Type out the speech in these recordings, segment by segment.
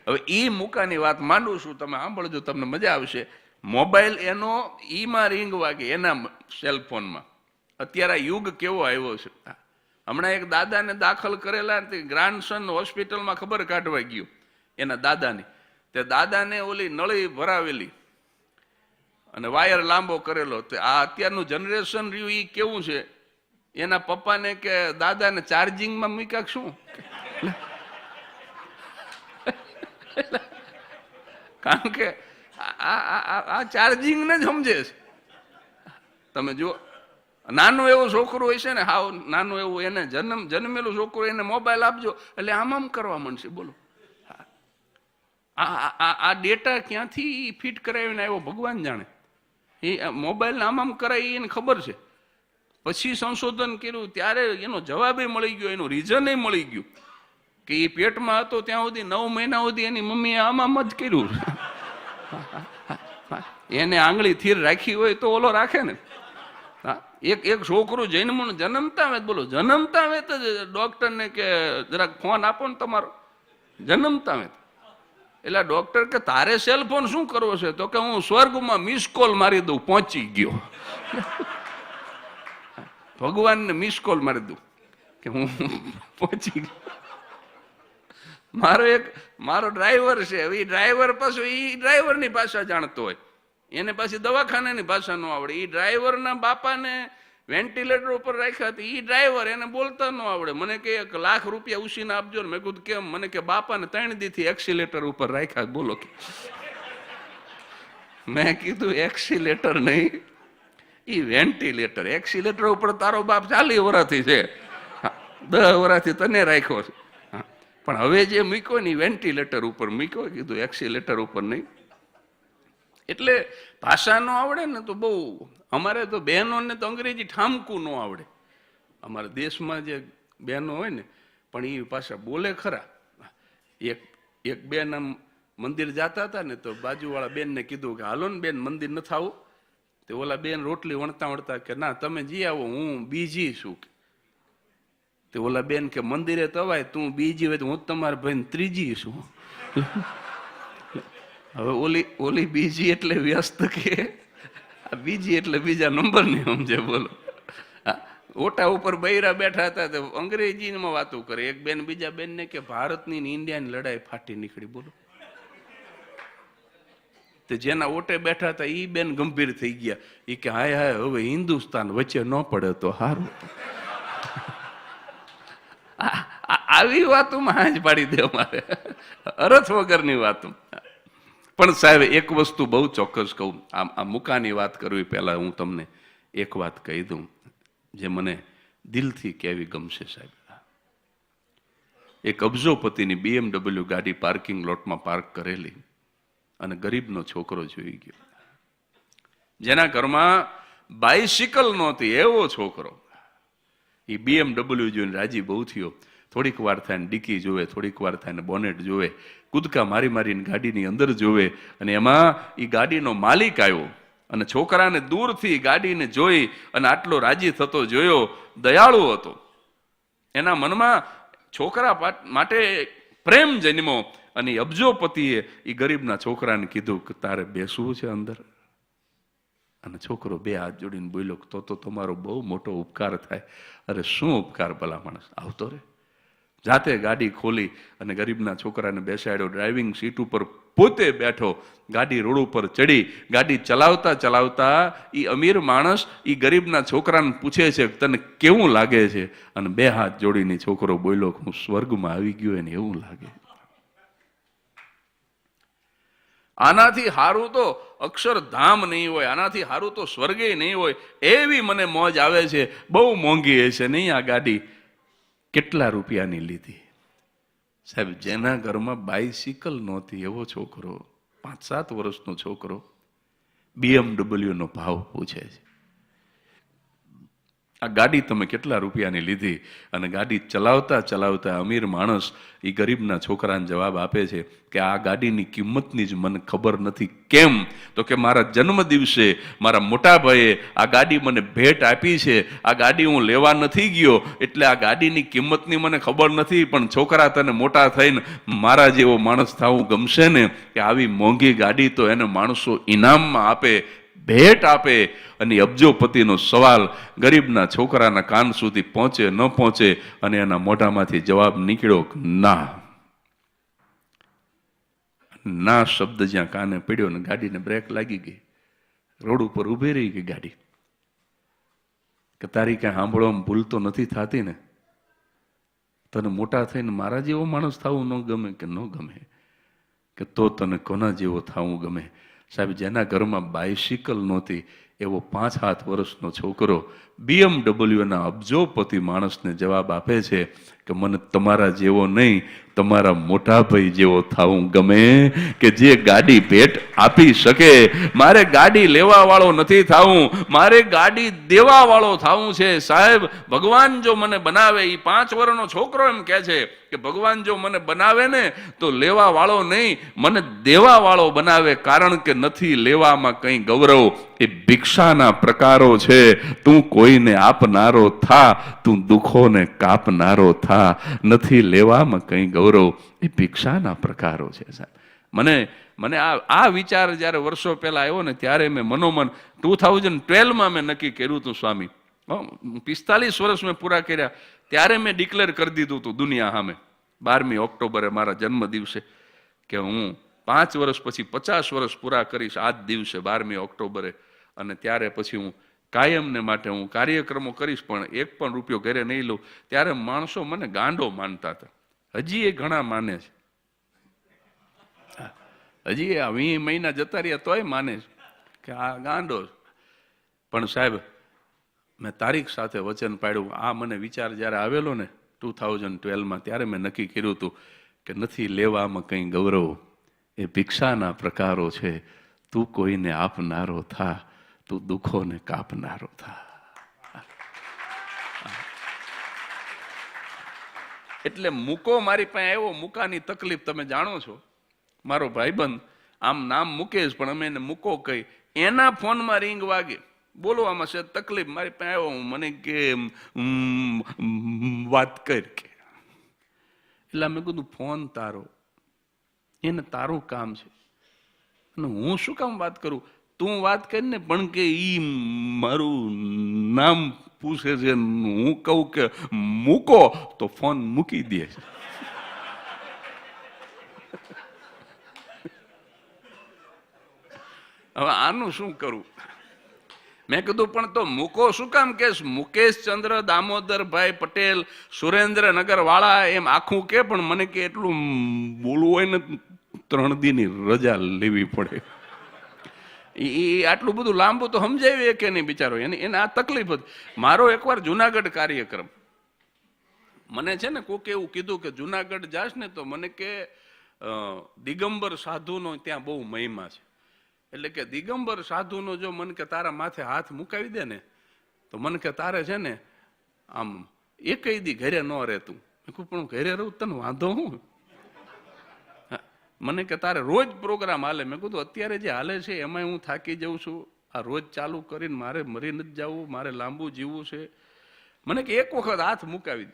હવે એ મુકાની વાત માંડું છું, તમે સાંભળજો, તમને મજા આવશે. મોબાઈલ એનો ઈમાં રિંગ વાગે એના સેલફોનમાં. અત્યારે યુગ કેવો આવ્યો છે. હમણાં એક દાદાને દાખલ કરેલા, ગ્રાન્ડસન હોસ્પિટલમાં ખબર કાઢવા ગયો એના દાદાની. તે દાદાને ઓલી નળી ભરાવેલી અને વાયર લાંબો કરેલો. આ અત્યારનું જનરેશન રહ્યું એ કેવું છે, એના પપ્પાને કે દાદાને ચાર્જિંગમાં મૂક્યા શું? કારણ કે આ ચાર્જિંગ ને જ સમજે છે. તમે જુઓ, નાનું એવું છોકરું હોય છે ને, હાવ નાનું એવું, એને જન્મેલું છોકરું, એને મોબાઈલ આપજો એટલે આમ કરવા માંડશે. બોલો, આ ડેટા ક્યાંથી ફિટ કરાવીને આવ્યો ભગવાન જાણે. એ મોબાઈલ આમ કરાય એને ખબર છે. પછી સંશોધન કર્યું ત્યારે એનો જવાબ મળી ગયો, એનું રીઝન મળી ગયું કે એ પેટમાં હતો ત્યાં સુધી 9 મહિના સુધી એની મમ્મીએ આમ જ કર્યું. એને આંગળી થીર રાખી હોય તો ઓલો રાખે ને. એક છોકરું જન્મતા આવે, બોલો, જન્મતા આવે તો ડોક્ટરને કે જરાક ફોન આપો ને તમારો, જન્મતા આવે. એટલે ડોક્ટર કે તારે સેલફોન શું કરવો છે? તો કે હું સ્વર્ગમાં મિસ કોલ મારી દઉં, પહોંચી ગયો. ભગવાનને મિસ કોલ મારી દઉં કે હું પહોંચી ગયો. મારો ડ્રાઈવર છે, એ ડ્રાઈવર પાછું એ ડ્રાઈવરની ભાષા જાણતો હોય, એને પાછી દવાખાનાની ભાષા ન આવડે. એ ડ્રાઈવરના બાપાને વેન્ટિલેટર ઉપર રાખ્યા હતા, એ ડ્રાઈવર, એને બોલતા ન આવડે. મને કે 1 લાખ રૂપિયા ઉછીને આપજો ને. મેં કીધું કેમ? મને કે બાપાને 3 દીથી એક્સિલેટર ઉપર રાખ્યા. બોલો. મેં કીધું એક્સિલેટર નહીં, એ વેન્ટિલેટર. એક્સિલેટર ઉપર તારો બાપ 40 વર્ષથી છે, 10 વર્ષથી તને રાખ્યો છે. પણ હવે જે મૂક્યો ને વેન્ટિલેટર ઉપર મૂક્યો, કીધું એક્સિલેટર ઉપર નહીં. એટલે ભાષા ન આવડે ને તો બહુ. અમારે તો બહેનોને તો અંગ્રેજી ઠામકું ન આવડે. અમારા દેશમાં જે બહેનો હોય ને, પણ એ પાછા બોલે ખરા. એક બેન આમ મંદિર જતા હતા ને, તો બાજુવાળા બેનને કીધું કે હાલો ને બેન, મંદિર નથી આવું. તો ઓલા બેન રોટલી વણતા કે ના, તમે જી આવો, હું બીજી છું. તે ઓલા બેન કે મંદિરે તવાય, તું બીજી હોય તો હું તમારા ભાઈ ત્રીજી છું. હવે ઓલી બીજી એટલે વ્યસ્ત, કે બીજી એટલે બીજા નંબરની સમજે. બોલો, ઓટા ઉપર બૈરા બેઠા હતા તો અંગ્રેજીમાં વાતો કરે. એક બેન બીજા બેનને કે ભારતની ને ઇન્ડિયાની લડાઈ ફાટી નીકળી. બોલો, તે જેના ઓટે બેઠા હતા એ બેન ગંભીર થઈ ગયા. એ કે હાય હાય, હવે હિન્દુસ્તાન વચ્ચે ન પડે તો સારું. આવી વાતોમાં હાજ પાડી દે અમારે, અરથ વગરની વાતો. પણ સાહેબ, એક વસ્તુ બહુ ચોક્કસ કહું, આ મુકાની વાત કરવી પહેલા હું તમને એક વાત કહી દઉં જે મને દિલથી કહેવી ગમશે. સાહેબ, એક અબજોપતિની BMW ગાડી પાર્કિંગ લોટમાં પાર્ક કરેલી, અને ગરીબનો છોકરો જોઈ ગયો, જેના ઘરમાં બાઇસિકલ નહોતી, એવો છોકરો. એ BMW જોઈને રાજી બહુ થયો. થોડીક વાર થાય ને ડિક્કી જોવે, થોડીક વાર થાય ને બોનેટ જોવે, કૂદકા મારીને ગાડીની અંદર જોવે. અને એમાં એ ગાડીનો માલિક આવ્યો અને છોકરાને દૂરથી ગાડીને જોઈ અને આટલો રાજી થતો જોયો. દયાળુ હતો. એના મનમાં છોકરા માટે પ્રેમ જન્મો. અને અબજોપતિએ એ ગરીબના છોકરાને કીધું કે તારે બેસવું છે અંદર? અને છોકરો 2 હાથ જોડીને બોલ્યો, તો તમારો બહુ મોટો ઉપકાર થાય. અરે શું ઉપકાર ભલા માણસ, આવતો રે. જાતે ગાડી ખોલી અને ગરીબના છોકરાને બેસાડ્યો. ડ્રાઇવિંગ સીટ ઉપર પોતે બેઠો. ગાડી રોડ ઉપર ચડી. ગાડી ચલાવતા ચલાવતા એ અમીર માણસ એ ગરીબના છોકરાને પૂછે છે, તને કેવું લાગે છે? અને 2 હાથ જોડીને છોકરો બોલ્યો, હું સ્વર્ગમાં આવી ગયો એને એવું લાગે. આનાથી હારું તો અક્ષરધામ નહીં હોય, આનાથી હારું તો સ્વર્ગે નહીં હોય. એવી મને મોજ આવે છે. બહુ મોંઘી હશે નહીં આ ગાડી? કેટલા રૂપિયાની લીધી? સાહેબ, જેના ઘરમાં બાઇસિકલ નહોતી એવો છોકરો, 5-7 વર્ષનો છોકરો BMW નો ભાવ પૂછે છે. આ ગાડી તમે કેટલા રૂપિયાની લીધી? અને ગાડી ચલાવતા ચલાવતા અમીર માણસ એ ગરીબના છોકરાને જવાબ આપે છે કે આ ગાડીની કિંમતની જ મને ખબર નથી. કેમ? તો કે મારા જન્મ દિવસે મારા મોટા ભાઈએ આ ગાડી મને ભેટ આપી છે. આ ગાડી હું લેવા નથી ગયો એટલે આ ગાડીની કિંમતની મને ખબર નથી. પણ છોકરા, તને મોટા થઈને મારા જેવો માણસ થવું ગમશે ને? કે આવી મોંઘી ગાડી તો એને માણસો ઇનામમાં આપે, ભેટ આપે. અને અબજોપતિનો સવાલ ગરીબના છોકરાના કાન સુધી પહોંચે ન પહોંચે, અને એના મોઢામાંથી જવાબ નીકળ્યો ના. ના શબ્દ જ્યાં કાને પડ્યો ને ગાડીને બ્રેક લાગી ગઈ, રોડ ઉપર ઊભી રહી ગઈ ગાડી. કે તારી કાંઈ સાંભળવામાં ભૂલ તો નથી થતી ને? તને મોટા થઈને મારા જેવો માણસ થવું ન ગમે કે ન ગમે? કે તો તને કોના જેવો થવું ગમે? સાહેબ, જેના ઘરમાં બાઇસિકલ નહોતી એવો 5-7 વર્ષનો છોકરો BMW અબજોપતિ માણસને જવાબ આપે છે કે મને તમારા જેવો નહીં, તમારા મોટા ભાઈ જેવો થવું ગમે, કે જે ગાડી ભેટ આપી શકે. મારે ગાડી લેવા વાળો નથી થવું, મારે ગાડી દેવા વાળો થવું છે. સાહેબ, ભગવાન જો મને બનાવે, એ 5 વર્ષનો છોકરો એમ કહે છે કે ભગવાન જો મને બનાવે ને તો લેવા વાળો નહીં, મને દેવા વાળો બનાવે. કારણ કે નથી લેવામાં કંઈ ગૌરવ, એ ભિક્ષાના પ્રકારો છે. તું કોઈને આપનારો થા, તું દુઃખોને કાપનારો થા. નથી લેવામાં કંઈ ગૌરવ, એ ભિક્ષાના પ્રકારો છે. સાહેબ, મને આ વિચાર જ્યારે વર્ષો પહેલા આવ્યો ને ત્યારે મેં મનોમન 2012માં મેં નક્કી કર્યું હતું સ્વામી. 45 વર્ષ મેં પૂરા કર્યા ત્યારે મેં ડિક્લેર કરી દીધું હતું દુનિયા સામે 12મી ઓક્ટોબરે મારા જન્મ દિવસે કે હું 5 વર્ષ પછી 50 વર્ષ પૂરા કરીશ આ જ દિવસે 12મી ઓક્ટોબરે. અને ત્યારે પછી હું કાયમને માટે હું કાર્યક્રમો કરીશ, પણ એક પણ રૂપિયો ઘરે નહીં લઉં. ત્યારે માણસો મને ગાંડો માનતા હતા. હજી એ ઘણા માને છે, હજી 20 મહિના જતા રહ્યા તોય માને છે કે આ ગાંડો. પણ સાહેબ, મેં તારીખ સાથે વચન પાડ્યું. આ મને વિચાર જ્યારે આવેલો ને 2012માં, ત્યારે મેં નક્કી કર્યું હતું કે નથી લેવામાં કંઈ ગૌરવ, એ ભિક્ષાના પ્રકારો છે. તું કોઈને આપનારો થા, તું દુઃખોને કાપનારો થા. એટલે મૂકો મારી પાસે આવ્યો. મૂકાની તકલીફ તમે જાણો છો. મારો ભાઈબંધ આમ નામ મુકેશ, પણ અમે એને મૂકો કહી. એના ફોનમાં રિંગ વાગે, બોલવામાં છે તકલીફ. મારી પાસે આવ્યો, મને કે વાત કર કે. એટલે મેં કીધું ફોન તારો, એને તારું કામ છે, અને હું શું કામ વાત કરું? તું વાત કરીને, પણ કે ઈ મારું નામ પૂછે છે, હું કહું કે મૂકો તો ફોન મૂકી દે. હવે આનું શું કરું? મેં કીધું પણ તો મૂકો શું કામ કેસ? મુકેશ ચંદ્ર દામોદરભાઈ પટેલ, સુરેન્દ્રનગર વાળા, એમ આખું કે. પણ મને કે એટલું બોલવું હોય ને 3 દીની રજા લેવી પડે. એ આટલું બધું લાંબુ તો સમજાવી કે નહીં બિચારો, એને આ તકલીફ હતી. મારો એકવાર જુનાગઢ કાર્યક્રમ, મને છે ને કોકે એવું કીધું કે જુનાગઢ જાશ ને તો મને કે દિગંબર સાધુનો ત્યાં બહુ મહિમા છે. એટલે કે દિગંબર સાધુનો જો મને કે તારા માથે હાથ મુકાવી દે ને તો મને કે તારે છે ને આમ એકય દી ઘરે ન રહેતું. મેં કહું પણ ઘરે રહું તને વાંધો હું? મને કે તારે રોજ પ્રોગ્રામ હાલે. મેં કીધું અત્યારે જે હાલે છે એમાં હું થાકી જાઉં છું. આ રોજ ચાલુ કરીને મારે મરી નથી જવું, મારે લાંબુ જીવવું છે. મને કે એક વખત હાથ મુકાવી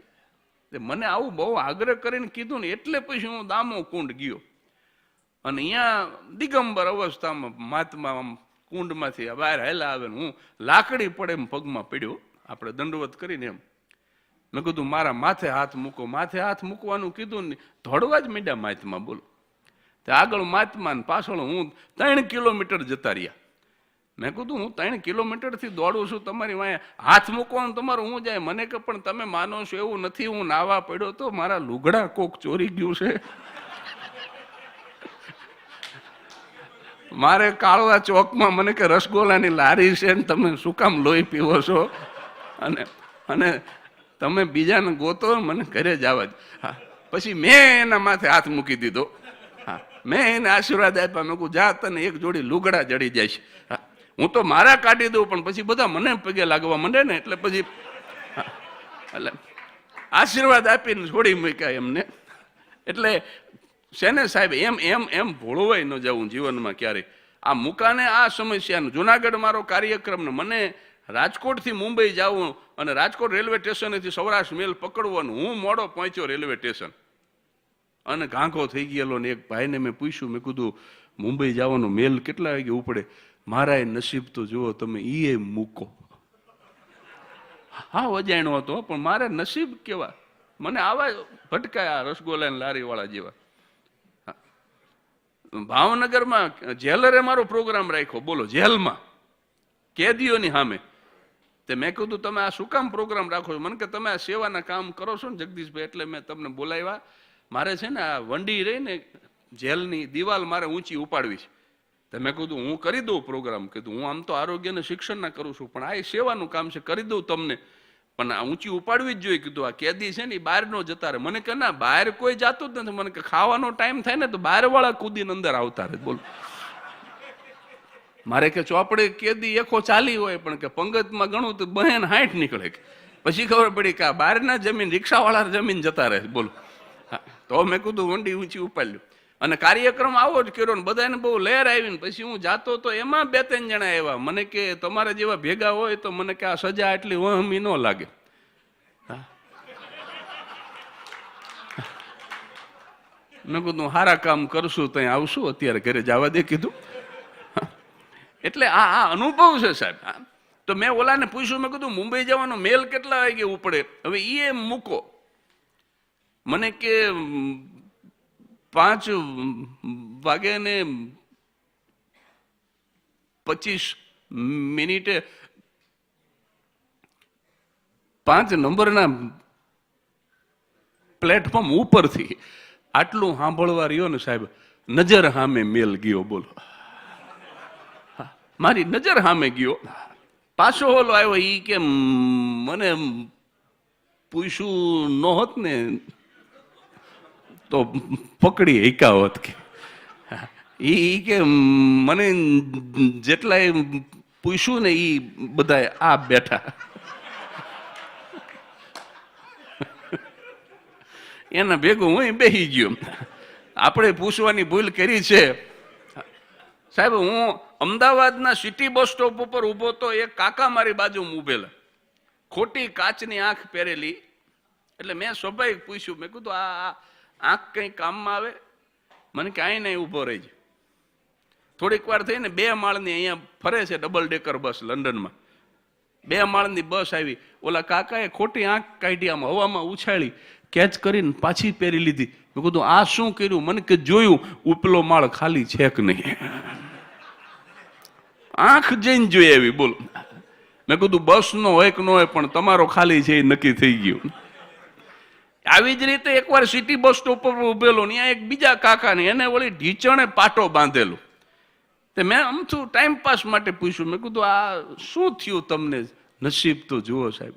દે. મને આવું બહુ આગ્રહ કરીને કીધું ને એટલે પછી હું દામો કુંડ ગયો. અને અહીંયા દિગંબર અવસ્થામાં મહાત્મા કુંડમાંથી બહાર હેલા આવે, હું લાકડી પડે એમ પગમાં પડ્યો, આપણે દંડવત કરીને એમ. મેં કીધું મારા માથે હાથ મૂકો. માથે હાથ મૂકવાનું કીધું ને ધોડવા જ મીડ્યા મહાત્મા. બોલો, આગળ મહાત્મા ને પાછળ હું 3 કિલોમીટર જતા રહ્યા. મેં કીધું હું 3 કિલોમીટરથી દોડું છું, તમારી વાંહે હાથ મૂકવાનું તમારું હું જાય? મને કે પણ તમે માનો છો એવું નથી, હું નાવા પડ્યો તો મારા લુગડા કોક ચોરી ગયું છે. મારે કાળવા ચોકમાં મને કે રસગોલાની લારી છે ને તમે શું કામ લોહી પીવો છો? અને તમે બીજાને ગોતો, મને ઘરે જવા જ. પછી મેં એના માથે હાથ મૂકી દીધો. મેં એને આશીર્વાદ આપ્યા. મેં કહું જા, તને એક જોડી લુગડા જડી જાય છે. હું તો મારા કાઢી દઉં, પણ પછી બધા મને પગે લાગવા માંડે ને એટલે પછી એટલે આશીર્વાદ આપીને છોડી મૂક્યા એમને. એટલે શેને સાહેબ એમ એમ એમ ભોળવાય ન જવું જીવનમાં ક્યારે. આ મુકાને આ સમસ્યાનું જુનાગઢ મારો કાર્યક્રમ ને મને રાજકોટથી મુંબઈ જવું અને રાજકોટ રેલવે સ્ટેશનેથી સૌરાષ્ટ્ર મેલ પકડવાનું, હું મોડો પહોંચ્યો રેલવે સ્ટેશન અને ઘાંઘો થઈ ગયેલો. ને એક ભાઈને મેં પૂછ્યું, મેં કીધું મુંબઈ જવાનો મેલ કેટલા વાગે ઉપડે? મારા નસીબ તો જુઓ તમે, એ મૂકો. હા અજાણ્યો હતો પણ મારે નસીબ કેવા, મને આવા ભટકાયા રસગોલા લારી વાળા જેવા. ભાવનગરમાં જેલરે મારો પ્રોગ્રામ રાખ્યો, બોલો, જેલમાં કેદીઓની સામે. તે મેં કીધું તમે આ શું કામ પ્રોગ્રામ રાખો છો? મને કે તમે આ સેવાના કામ કરો છો ને જગદીશભાઈ, એટલે મેં તમને બોલાવ્યા. મારે છે ને આ વંડી રહી ને જેલની દિવાલ મારે ઊંચી ઉપાડવી છે. તો મેં કીધું હું કરી દઉં પ્રોગ્રામ. કીધું હું આમ તો આરોગ્ય અને શિક્ષણના કરું છું, પણ આ સેવાનું કામ છે, કરી દઉં તમને, પણ આ ઊંચી ઉપાડવી જ જોઈએ. કીધું આ કેદી છે ને એ બહાર નો જતા રહે. મને કે ના, બહાર કોઈ જાતું જ નથી. મને કે ખાવાનો ટાઈમ થાય ને તો બહાર વાળા કૂદીને અંદર આવતા રહે. બોલો, મારે કે ચોપડે કેદી એકો ચાલી હોય પણ કે પંગતમાં ગણું તો બહેન 60 નીકળે. પછી ખબર પડી કે આ બહારના જમીન રિક્ષાવાળા જમીન જતા રહે. બોલો, તો મેં કીધું વંડી ઊંચી ઉપાડ્યું અને કાર્યક્રમ આવો જ કર્યો ને બધાને બહુ લહેર આવી. ને પછી હું જાતો તો એમાં 2-3 જણા આવ્યા. મને કે તમારા જેવા ભેગા હોય તો મને કે આ સજા એટલી વહમી ન લાગે. મેં કીધું સારા કામ કરશું તો આવશું, અત્યારે ઘરે જવા દે કીધું. એટલે આ અનુભવ છે સાહેબ. તો મેં ઓલાને પૂછ્યું, મેં કીધું મુંબઈ જવાનો મેલ કેટલા વાગે ઉપડે? હવે એ મૂકો. મને કે 5 વાગે ને 25 મિનિટે 5 નંબરના પ્લેટફોર્મ ઉપરથી આટલું સાંભળવા રહ્યો ને સાહેબ, નજર સામે મેલ ગયો. બોલો, મારી નજર સામે ગયો. પાછો ઓલો આવ્યો, ઈ કે મને પૂછ્યું ન હોત ને તો પકડી એકાવત. કે ઈ કે મને જેટલા પૂછ્યું ને ઈ બધા આ બેઠા. એના ભેગું હું બેસી ગયો. આપણે પૂછવાની ભૂલ કરી છે સાહેબ. હું અમદાવાદના સિટી બસ સ્ટોપ ઉપર ઊભો તો એક કાકા મારી બાજુમાં ઊભેલા, ખોટી કાચની આંખ પહેરેલી. એટલે મેં સ્વાભાવિક પૂછ્યું, મેં કીધું આ આંખ કઈ કામમાં આવે? મને કે આઈ નહીં, ઊભો રહી જાય. થોડીક વાર થઈને 2 માળની અહીંયા ફરે છે ડબલ ડેકર બસ લંડનમાં. 2 માળની બસ આવી. ઓલા કાકાએ ખોટી આંખ કાઢી, આમ હવામાં ઉછાળી કેચ કરીને પાછી પહેરી લીધી. મેં કીધું આ શું કર્યું? મને કે જોયું ઉપલો માળ ખાલી છે કે નહીં. આંખ જઈને જોઈ આવી. બોલો, મેં કીધું બસ નો હોય કે ન હોય પણ તમારો ખાલી છે એ નક્કી થઈ ગયું. આવી જ રીતે એકવાર સિટી બસ સ્ટોપ પર ઉભેલો, ત્યાં એક બીજા કાકાને એને વળી ઢીચણે પાટો બાંધેલો. તે મેં અમથું ટાઈમ પાસ માટે પૂછ્યું, મેં કીધું આ શું થયું તમને? નસીબ તો જુઓ સાહેબ,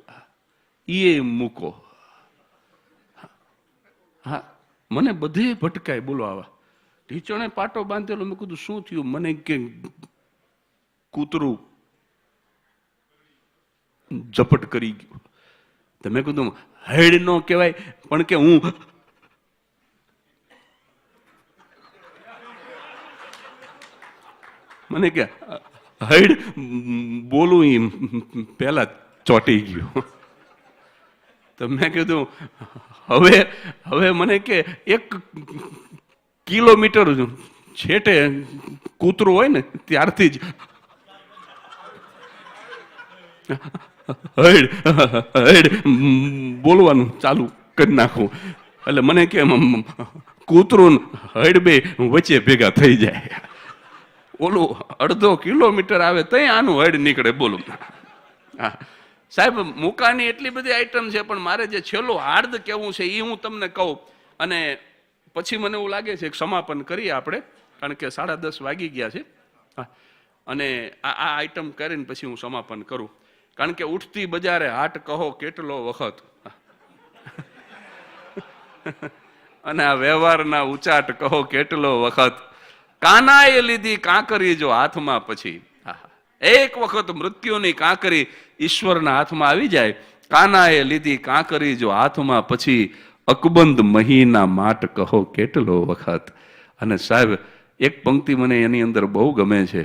એ મૂકો. હા, મને બધે ભટકાય. બોલો, આવા ઢીચણે પાટો બાંધેલો. મેં કીધું શું થયું? મને કે કૂતરું ઝપટ કરી ગયું. તો મેં કીધું હેડ નો કહેવાય પણ કે હું મને કે હેડ બોલું એ પેલા ચોંટી ગયું. તો મેં કીધું હવે મને કે 1 કિલોમીટર છેટે કૂતરું હોય ને ત્યારથી જ હૈડ બોલવાનું ચાલુ કરી નાખું. એટલે મને કે કૂતરું હૈડ બે વચ્ચે ભેગા થઈ જાય. ઓલું 1/2 કિલોમીટર આવે તઈ આનું હૈડ નીકળે. બોલું હા સાહેબ, મુકાની એટલી બધી આઈટમ છે, પણ મારે જે છેલ્લું હાર્દ કેવું છે એ હું તમને કહું અને પછી મને એવું લાગે છે કે સમાપન કરીએ આપણે, કારણ કે 10:30 વાગી ગયા છે. અને આ આઈટમ કરીને પછી હું સમાપન કરું, કારણ કે ઉઠતી બજારે હાટ કહો કેટલો વખત અને આ વ્યવહારના ઉચાટ કહો કેટલો વખત. કાનાએ લીધી કાંકરી જો હાથમાં, પછી એક વખત મૃત્યુની કાંકરી ઈશ્વરના હાથમાં આવી જાય કાનાએ લીધી કાંકરી જો હાથમાં, પછી અકબંધ મહીના માટ કહો કેટલો વખત. અને સાહેબ એક પંક્તિ મને એની અંદર બહુ ગમે છે.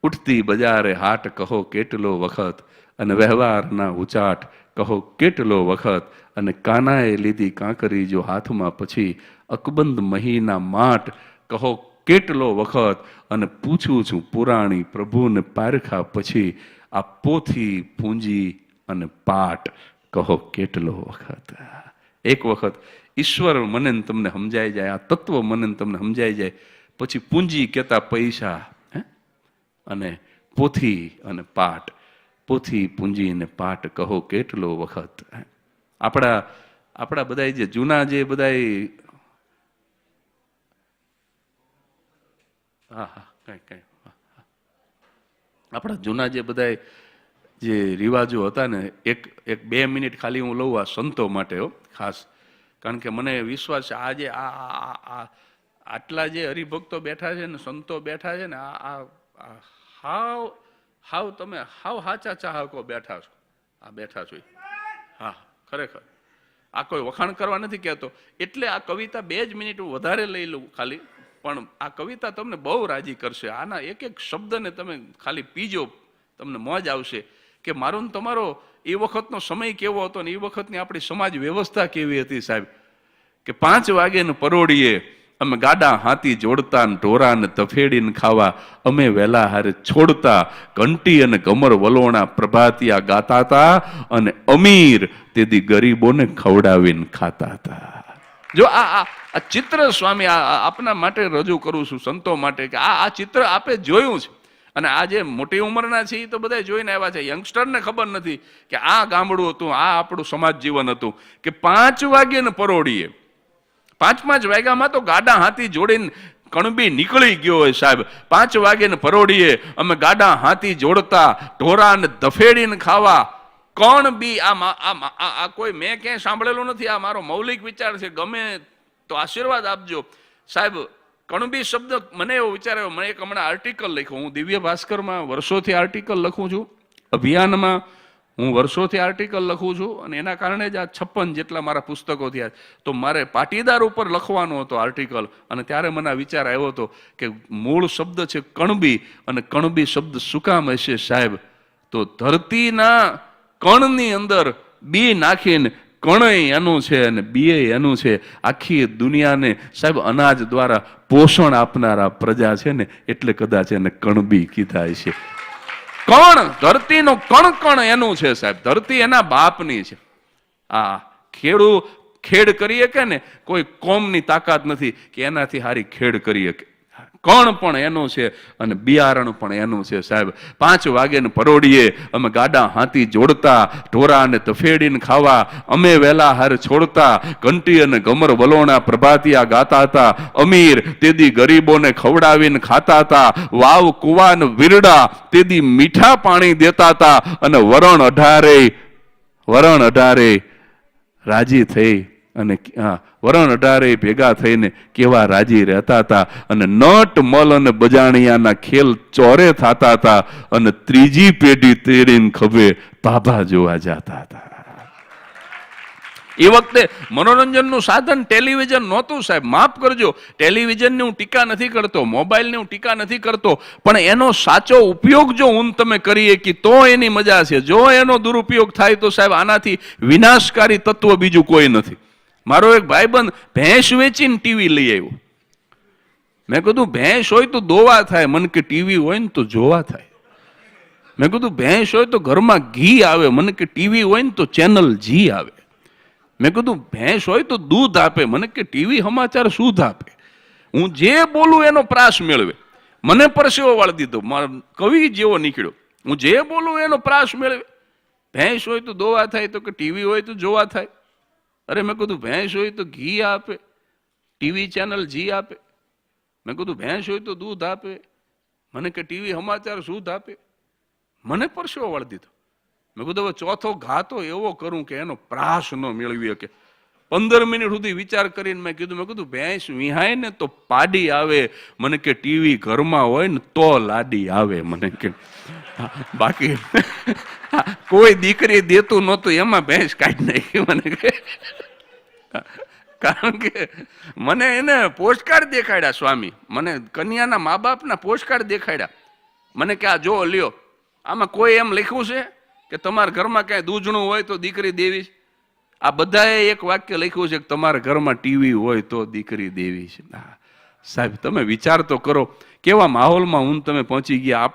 ઉઠતી બજારે હાટ કહો કેટલો વખત, અને વ્યવહારના ઉચાટ કહો કેટલો વખત. અને કાનાએ લીધી કાંકરી જો હાથમાં, પછી અકબંધ મહીના માટ કહો કેટલો વખત. અને પૂછું છું પુરાણી પ્રભુને પારખા પછી, આ પોથી પૂંજી અને પાટ કહો કેટલો વખત. એક વખત ઈશ્વર મને ને તમને સમજાઈ જાય, આ તત્વ મને ને તમને સમજાઈ જાય, પછી પૂંજી કહેતા પૈસા, અને પોથી અને પાટ, પોથી પૂંજી અને પાટ કહો કેટલો વખત. આપણા બધા જે જૂના જે બધા, આપણા જૂના જે બધા જે રિવાજો હતા ને, એક 2 મિનિટ ખાલી હું લઉં આ સંતો માટે ખાસ, કારણ કે મને વિશ્વાસ છે આજે આટલા જે હરિભક્તો બેઠા છે ને, સંતો બેઠા છે ને, હાવ તમે હાવ સાચા ચાહકો બેઠા છો, આ બેઠા છો. હા, ખરેખર આ કોઈ વખાણ કરવા નથી કહેતો. એટલે આ કવિતા 2 જ મિનિટ વધારે લઈ લઉં ખાલી, પણ આ કવિતા તમને બહુ રાજી કરશે. આના એક એક શબ્દને તમે ખાલી પીજો, તમને મોજ આવશે કે મારો ને તમારો એ વખતનો સમય કેવો હતો ને એ વખતની આપણી સમાજ વ્યવસ્થા કેવી હતી સાહેબ. કે 5 વાગે ને પરોડીએ અમે ગાડા હાથી જોડતા ને ઢોરાને તફેડીને ખાવા, અમે વહેલા હારે છોડતા, ઘંટી અને ગમર વલોણા પ્રભાતિયા ગાતા હતા, અને અમીર તેથી ગરીબોને ખવડાવીને ખાતા હતા. જો આ ચિત્ર સ્વામી આપના માટે રજૂ કરું છું, સંતો માટે, કે આ ચિત્ર આપે જોયું છે. અને આ જે મોટી ઉંમરના છે એ તો બધા જોઈને આવ્યા છે. યંગસ્ટરને ખબર નથી કે આ ગામડું હતું, આ આપણું સમાજ જીવન હતું. કે 5 વાગ્યે ને પરોડીએ, 5 વાગ્યામાં તો ગાડા હાથી જોડીને કણબી નીકળી ગયો હોય સાહેબ. 5 વાગે ને પરોડીએ અમે ગાડા હાથી જોડતા, ઢોરાને દફેડીને ખાવા. કોણ બી આ કોઈ મેં ક્યાંય સાંભળેલું નથી, આ મારો મૌલિક વિચાર છે, ગમે તો આશીર્વાદ આપજો સાહેબ. કણબી શબ્દ મને એવો વિચાર આવ્યો, મને એક હમણાં આર્ટિકલ લખ્યો. હું દિવ્ય ભાસ્કરમાં વર્ષોથી આર્ટિકલ લખું છું, અભિયાનમાં હું વર્ષોથી આર્ટિકલ લખું છું, અને એના કારણે જ આ 56 જેટલા મારા પુસ્તકો થયા. તો મારે પાટીદાર ઉપર લખવાનો હતો આર્ટિકલ, અને ત્યારે મને આ વિચાર આવ્યો હતો કે મૂળ શબ્દ છે કણબી, અને કણબી શબ્દ શું કામ હશે સાહેબ? તો ધરતીના કણની અંદર બી નાખીને કણ એનું છે અને બી એનું છે. આખી દુનિયાને સાહેબ અનાજ દ્વારા પોષણ આપનારા પ્રજા છે ને, એટલે કદાચ એને કણબી કીધા છે. કણ, ધરતીનો કણ એનું છે સાહેબ. ધરતી એના બાપની છે. આ ખેડ કરીએ કે ને, કોઈ કોમની તાકાત નથી કે એનાથી હારી ખેડ કરીએ. કણ પણ એનું છે અને બિયારણ પણ એનું છે સાહેબ. 5 વાગે ને પરોડીએ અમે ગાડા હાથી જોડતા, ઢોરાને તફેડીને ખાવા, અમે વહેલા હાર છોડતા, ઘંટી અને ગમર વલોણા પ્રભાતિયા ગાતા હતા, અમીર તેદી ગરીબોને ખવડાવીને ખાતા હતા, વાવ કુવા ને વીરડા તેદી મીઠા પાણી દેતા હતા, અને વરણ અઢારે રાજી થઈ, અને વરણ 18 ભેગા થઈને કેવા રાજી રહેતા હતા, અને નટ મલ અને બજાણિયાના ખેલ ચોરે થતા હતા, અને 3જી પેઢી તેડીને ખભે ભાભા જોવા જતા હતા. એ વખતે મનોરંજનનું સાધન ટેલિવિઝન નહોતું સાહેબ. માફ કરજો, ટેલિવિઝનની હું ટીકા નથી કરતો, મોબાઈલની હું ટીકા નથી કરતો, પણ એનો સાચો ઉપયોગ જો તમે કરીએ કે તો એની મજા છે. જો એનો દુરુપયોગ થાય તો સાહેબ આનાથી વિનાશકારી તત્વ બીજું કોઈ નથી. મારો એક ભાઈબંધ ભેંસ વેચીને ટીવી લઈ આવ્યો. મેં કીધું ભેંસ હોય તો દોવા થાય, મને કે ટીવી હોય ને તો જોવા થાય. મેં કીધું ભેંસ હોય તો ઘરમાં ઘી આવે, મને કે ટીવી હોય ને તો ચેનલ જી આવે. મેં કીધું ભેંસ હોય તો દૂધ આપે, મને કે ટીવી સમાચાર શુદ્ધ આપે. હું જે બોલું એનો પ્રાસ મેળવે. મને પરસેવો વાળી દીધો, મારો કવિ જેવો નીકળ્યો. હું જે બોલું એનો પ્રાસ મેળવે. ભેંસ હોય તો દોવા થાય, તો કે ટીવી હોય તો જોવા થાય. અરે મેં કીધું ભેંસ હોય તો ઘી આપે, ટીવી ચેનલ જી આપે. મેં કીધું ભેંસ હોય તો દૂધ આપે, મને કે ટીવી સમાચાર શુદ્ધ આપે. મને પરસેવો વાળી દીધો. મેં કીધું હવે ચોથો ઘા તો એવો કરું કે એનો પ્રાસ ન મેળવી શકે. 15 મિનિટ સુધી વિચાર કરીને મેં કીધું ભેંસ વિહાય ને તો પાડી આવે, મને કે ટીવી ઘરમાં હોય ને તો લાડી આવે. મને કે બાકી કોઈ દીકરી દેતું નહોતું, એમાં ભેંસ કાઢી નાખી મને કે. કારણ કે મને એને પોસ્ટકાર્ડ દેખાડ્યા સ્વામી, મને કન્યાના મા બાપના પોસ્ટકાર્ડ દેખાડ્યા. મને કે આ જો લ્યો, આમાં કોઈ એમ લખ્યું છે કે તમારા ઘરમાં ક્યાંય દૂધણું હોય તો દીકરી દેવી છે? આ બધાએ એક વાક્ય લખ્યું છે કે તમારા ઘરમાં ટીવી હોય તો દીકરી દેવી છે. સાહેબ તમે વિચાર તો કરો કેવા માહોલમાં હું તમે પહોંચી ગયા.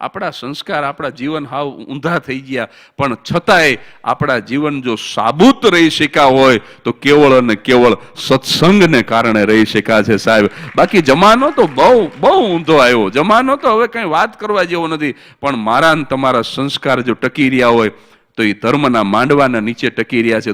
આપણા સંસ્કાર, આપણા જીવન હાવ ઊંધા થઈ ગયા, પણ છતાંય આપણા જીવન જો સાબુત રહી શક્યા હોય તો કેવળ અને કેવળ સત્સંગને કારણે રહી શક્યા છે સાહેબ. બાકી જમાનો તો બહુ ઊંધો આવ્યો, જમાનો તો હવે કંઈ વાત કરવા જેવો નથી. પણ મારા ને તમારા સંસ્કાર જો ટકી રહ્યા હોય તો એ ધર્મના માંડવાના નીચે ટકી રહ્યા છે.